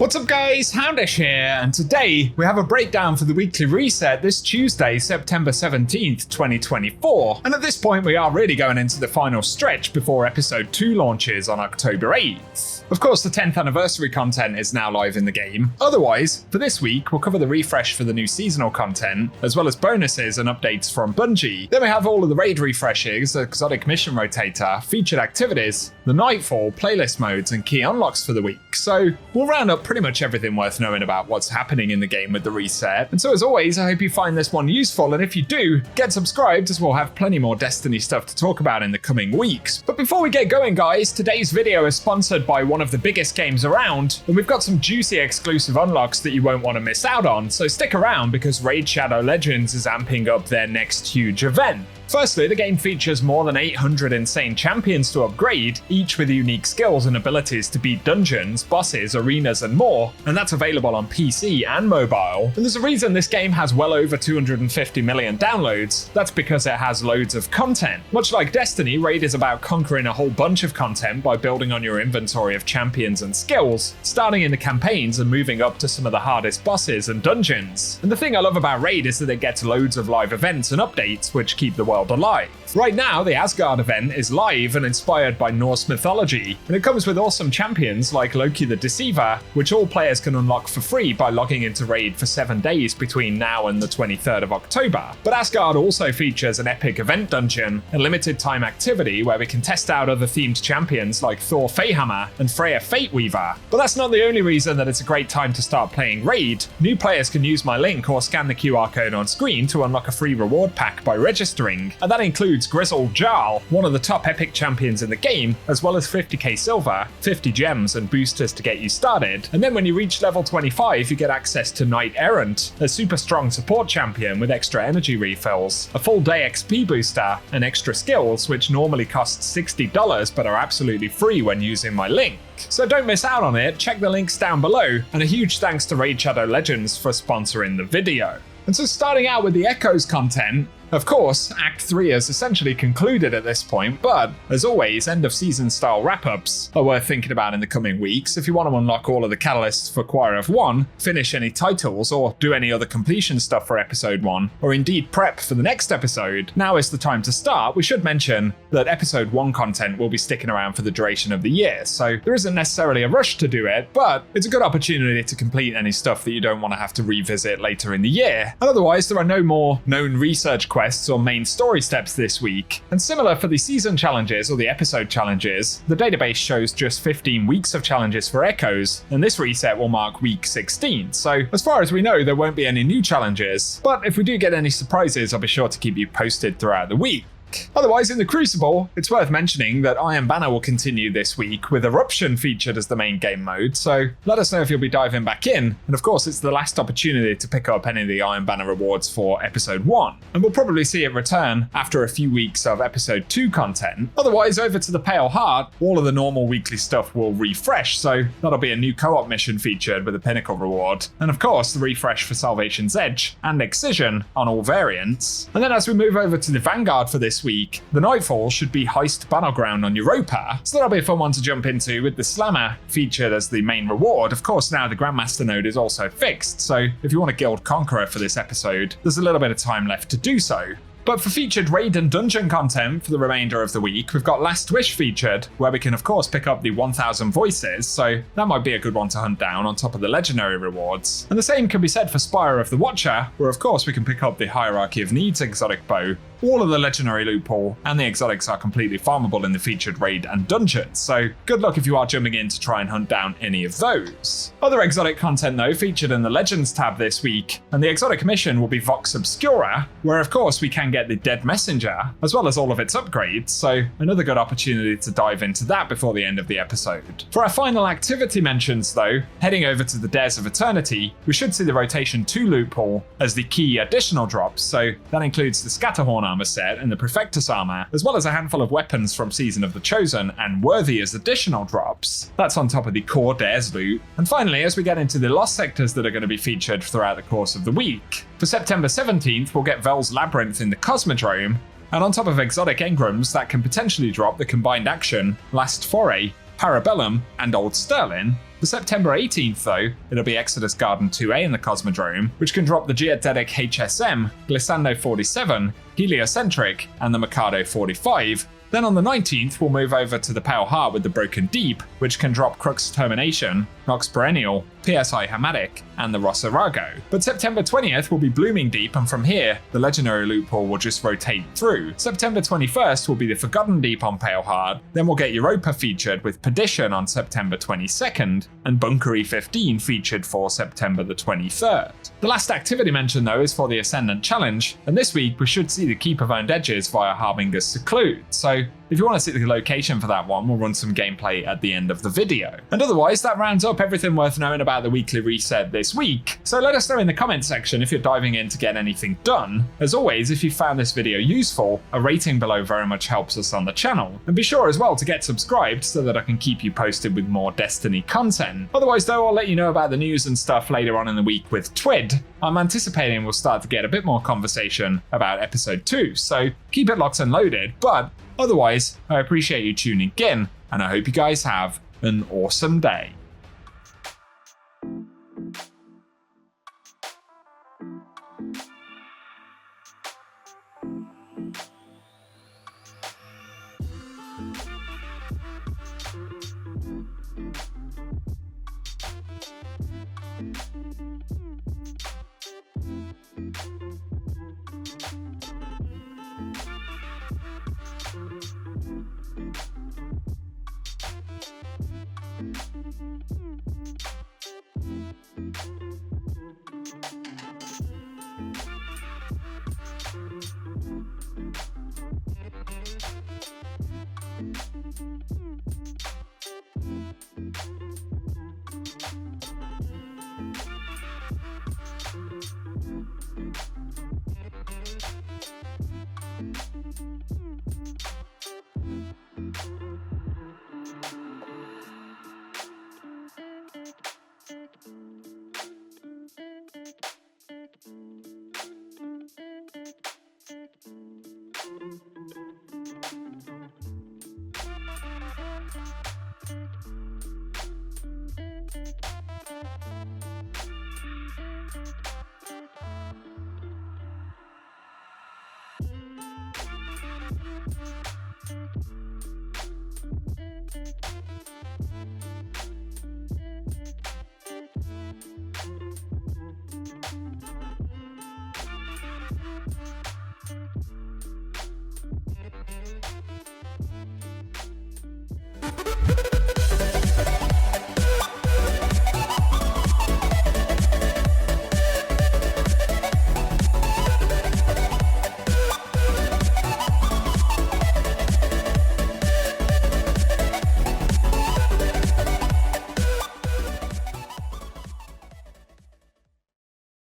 What's up guys, Houndish here, and today we have a breakdown for the weekly reset this Tuesday, September 17th, 2024. And at this point we are really going into the final stretch before episode 2 launches on October 8th. Of course, the 10th anniversary content is now live in the game. Otherwise, for this week we'll cover the refresh for the new seasonal content, as well as bonuses and updates from Bungie. Then we have all of the raid refreshes, exotic mission rotator, featured activities, the Nightfall, playlist modes, and key unlocks for the week. So we'll round up pretty much everything worth knowing about what's happening in the game with the reset. And so as always, I hope you find this one useful, and if you do, get subscribed as we'll have plenty more Destiny stuff to talk about in the coming weeks. But before we get going guys, today's video is sponsored by one of the biggest games around, and we've got some juicy exclusive unlocks that you won't want to miss out on, so stick around because Raid Shadow Legends is amping up their next huge event. Firstly, the game features more than 800 insane champions to upgrade, each with unique skills and abilities to beat dungeons, bosses, arenas, and more, and that's available on PC and mobile. And there's a reason this game has well over 250 million downloads. That's because it has loads of content. Much like Destiny, Raid is about conquering a whole bunch of content by building on your inventory of champions and skills, starting in the campaigns and moving up to some of the hardest bosses and dungeons. And the thing I love about Raid is that it gets loads of live events and updates which keep the world alive. Right now, the Asgard event is live and inspired by Norse mythology, and it comes with awesome champions like Loki the Deceiver, which all players can unlock for free by logging into Raid for 7 days between now and the 23rd of October. But Asgard also features an epic event dungeon, a limited time activity where we can test out other themed champions like Thor Feyhammer and Freya Fateweaver. But that's not the only reason that it's a great time to start playing Raid. New players can use my link or scan the QR code on screen to unlock a free reward pack by registering, and that includes Grizzled Jarl, one of the top epic champions in the game, as well as 50k silver, 50 gems, and boosters to get you started. And then when you reach level 25, you get access to Errant, a super strong support champion with extra energy refills, a full day XP booster, and extra skills, which normally cost $60 but are absolutely free when using my link. So don't miss out on it, check the links down below, and a huge thanks to Raid Shadow Legends for sponsoring the video. And so starting out with the Echoes content, of course, Act 3 is essentially concluded at this point, but as always, end of season style wrap-ups are worth thinking about in the coming weeks if you want to unlock all of the catalysts for Choir of One, finish any titles, or do any other completion stuff for episode 1, or indeed prep for the next episode. Now is the time to start. We should mention that episode 1 content will be sticking around for the duration of the year, so there isn't necessarily a rush to do it, but it's a good opportunity to complete any stuff that you don't want to have to revisit later in the year. And otherwise, there are no more known research quests or main story steps this week. And similar for the season challenges or the episode challenges, the database shows just 15 weeks of challenges for Echoes, and this reset will mark week 16. So as far as we know, there won't be any new challenges, but if we do get any surprises, I'll be sure to keep you posted throughout the week. Otherwise, in the Crucible, it's worth mentioning that Iron Banner will continue this week with Eruption featured as the main game mode, so let us know if you'll be diving back in, and of course it's the last opportunity to pick up any of the Iron Banner rewards for episode 1, and we'll probably see it return after a few weeks of episode 2 content. Otherwise, over to the Pale Heart, all of the normal weekly stuff will refresh, so that'll be a new co-op mission featured with a Pinnacle reward, and of course the refresh for Salvation's Edge and Excision on all variants. And then as we move over to the Vanguard for this week, the Nightfall should be Heist Battleground on Europa, so that'll be a fun one to jump into with the Slammer featured as the main reward. Of course, now the Grandmaster node is also fixed, so if you want to guild Conqueror for this episode, there's a little bit of time left to do so. But for featured raid and dungeon content for the remainder of the week, we've got Last Wish featured, where we can of course pick up the 1000 voices, so that might be a good one to hunt down on top of the legendary rewards. And the same can be said for Spire of the Watcher, where of course we can pick up the Hierarchy of Needs exotic bow. All of the legendary loot pool and the exotics are completely farmable in the featured raid and dungeons, so good luck if you are jumping in to try and hunt down any of those. Other exotic content though featured in the Legends tab this week, and the exotic mission will be Vox Obscura, where of course we can get the Dead Messenger, as well as all of its upgrades, so another good opportunity to dive into that before the end of the episode. For our final activity mentions though, heading over to the Dares of Eternity, we should see the Rotation 2 loot pool as the key additional drops, so that includes the Scatterhorn armor set and the Prefectus armor, as well as a handful of weapons from Season of the Chosen and Worthy as additional drops. That's on top of the core Dares loot. And finally, as we get into the Lost sectors that are going to be featured throughout the course of the week, for September 17th, we'll get Vel's Labyrinth in the Cosmodrome, and on top of exotic engrams that can potentially drop the combined action Last Foray, Parabellum, and Old Sterling. For September 18th though, it'll be Exodus Garden 2A in the Cosmodrome, which can drop the Geodetic HSM, Glissando 47, Heliocentric, and the Mikado 45. Then on the 19th, we'll move over to the Pale Heart with the Broken Deep, which can drop Crux Termination, Nox Perennial, PSI Hamatic, and the Rossarago. But September 20th will be Blooming Deep, and from here, the Legendary Loophole will just rotate through. September 21st will be the Forgotten Deep on Pale Heart, then we'll get Europa featured with Perdition on September 22nd, and Bunkery 15 featured for September the 23rd. The last activity mentioned though is for the Ascendant Challenge, and this week we should see the Keep-of-Owned Edges via Harbinger's Seclude, so if you want to see the location for that one, we'll run some gameplay at the end of the video. And otherwise, that rounds up everything worth knowing about the weekly reset this week. So let us know in the comment section if you're diving in to get anything done. As always, if you found this video useful, a rating below very much helps us on the channel. And be sure as well to get subscribed so that I can keep you posted with more Destiny content. Otherwise though, I'll let you know about the news and stuff later on in the week with Twid. I'm anticipating we'll start to get a bit more conversation about episode 2, so keep it locked and loaded, but otherwise, I appreciate you tuning in, and I hope you guys have an awesome day.